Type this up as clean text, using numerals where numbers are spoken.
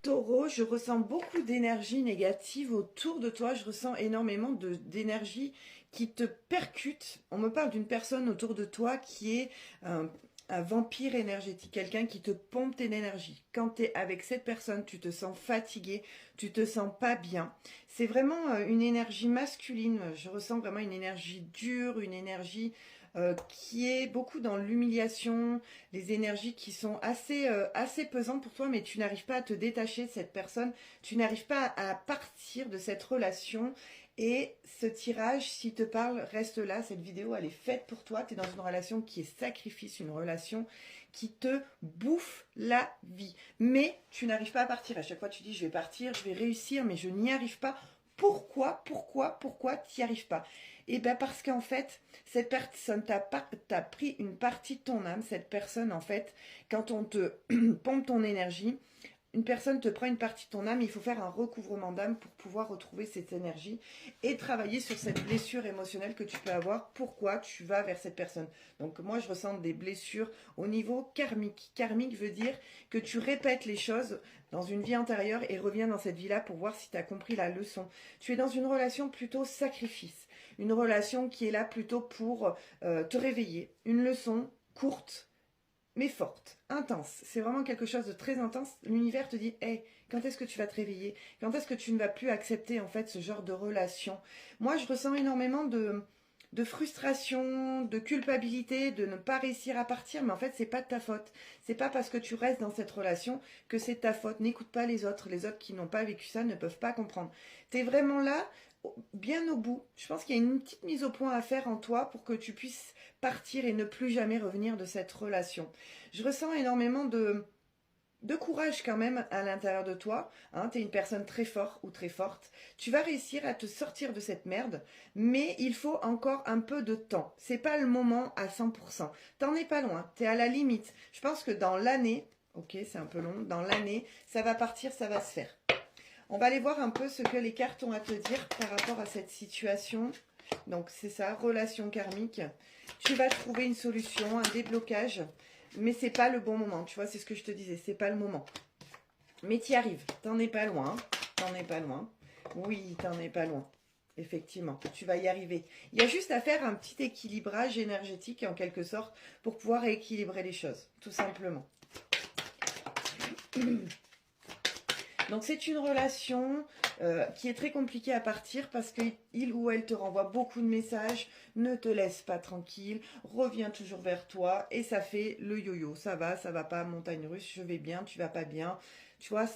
Taureau, je ressens beaucoup d'énergie négative autour de toi. Je ressens énormément d'énergie qui te percute. On me parle d'une personne autour de toi qui est un vampire énergétique, quelqu'un qui te pompe tes énergies. Quand tu es avec cette personne, tu te sens fatigué, tu te sens pas bien. C'est vraiment une énergie masculine. Je ressens vraiment une énergie dure, une énergie qui est beaucoup dans l'humiliation, les énergies qui sont assez pesantes pour toi, mais tu n'arrives pas à te détacher de cette personne, tu n'arrives pas à partir de cette relation. Et ce tirage, s'il te parle, reste là. Cette vidéo, elle est faite pour toi. Tu es dans une relation qui est sacrifice, une relation qui te bouffe la vie. Mais tu n'arrives pas à partir. À chaque fois, tu dis, je vais partir, je vais réussir, mais je n'y arrive pas. Pourquoi tu n'y arrives pas? Eh bien parce qu'en fait, cette personne t'a pris une partie de ton âme. Cette personne, en fait, quand on te pompe ton énergie, une personne te prend une partie de ton âme, il faut faire un recouvrement d'âme pour pouvoir retrouver cette énergie et travailler sur cette blessure émotionnelle que tu peux avoir. Pourquoi tu vas vers cette personne? Donc moi, je ressens des blessures au niveau karmique. Karmique veut dire que tu répètes les choses dans une vie antérieure et reviens dans cette vie-là pour voir si tu as compris la leçon. Tu es dans une relation plutôt sacrifice, une relation qui est là plutôt pour te réveiller. Une leçon courte, mais forte, intense. C'est vraiment quelque chose de très intense. L'univers te dit, hey, quand est-ce que tu vas te réveiller? Quand est-ce que tu ne vas plus accepter en fait ce genre de relation? Moi, je ressens énormément de frustration, de culpabilité, de ne pas réussir à partir, mais en fait, c'est pas de ta faute. C'est pas parce que tu restes dans cette relation que c'est ta faute. N'écoute pas les autres. Les autres qui n'ont pas vécu ça ne peuvent pas comprendre. Tu es vraiment là, bien au bout. Je pense qu'il y a une petite mise au point à faire en toi pour que tu puisses partir et ne plus jamais revenir de cette relation. Je ressens énormément de courage quand même à l'intérieur de toi. Hein, tu es une personne très forte ou très forte. Tu vas réussir à te sortir de cette merde, mais il faut encore un peu de temps. C'est pas le moment à 100%. T'en es pas loin, tu es à la limite. Je pense que dans l'année, ok c'est un peu long, dans l'année, ça va partir, ça va se faire. On va aller voir un peu ce que les cartes ont à te dire par rapport à cette situation. Donc c'est ça, relation karmique. Tu vas trouver une solution, un déblocage, mais c'est pas le bon moment. Tu vois, c'est ce que je te disais, c'est pas le moment. Mais tu y arrives, t'en es pas loin, t'en es pas loin. Oui, t'en es pas loin. Effectivement, tu vas y arriver. Il y a juste à faire un petit équilibrage énergétique en quelque sorte pour pouvoir équilibrer les choses, tout simplement. Donc c'est une relation qui est très compliquée à partir parce qu'il ou elle te renvoie beaucoup de messages, ne te laisse pas tranquille, revient toujours vers toi et ça fait le yo-yo. Ça va pas, montagne russe, je vais bien, tu vas pas bien. Tu vois, c'est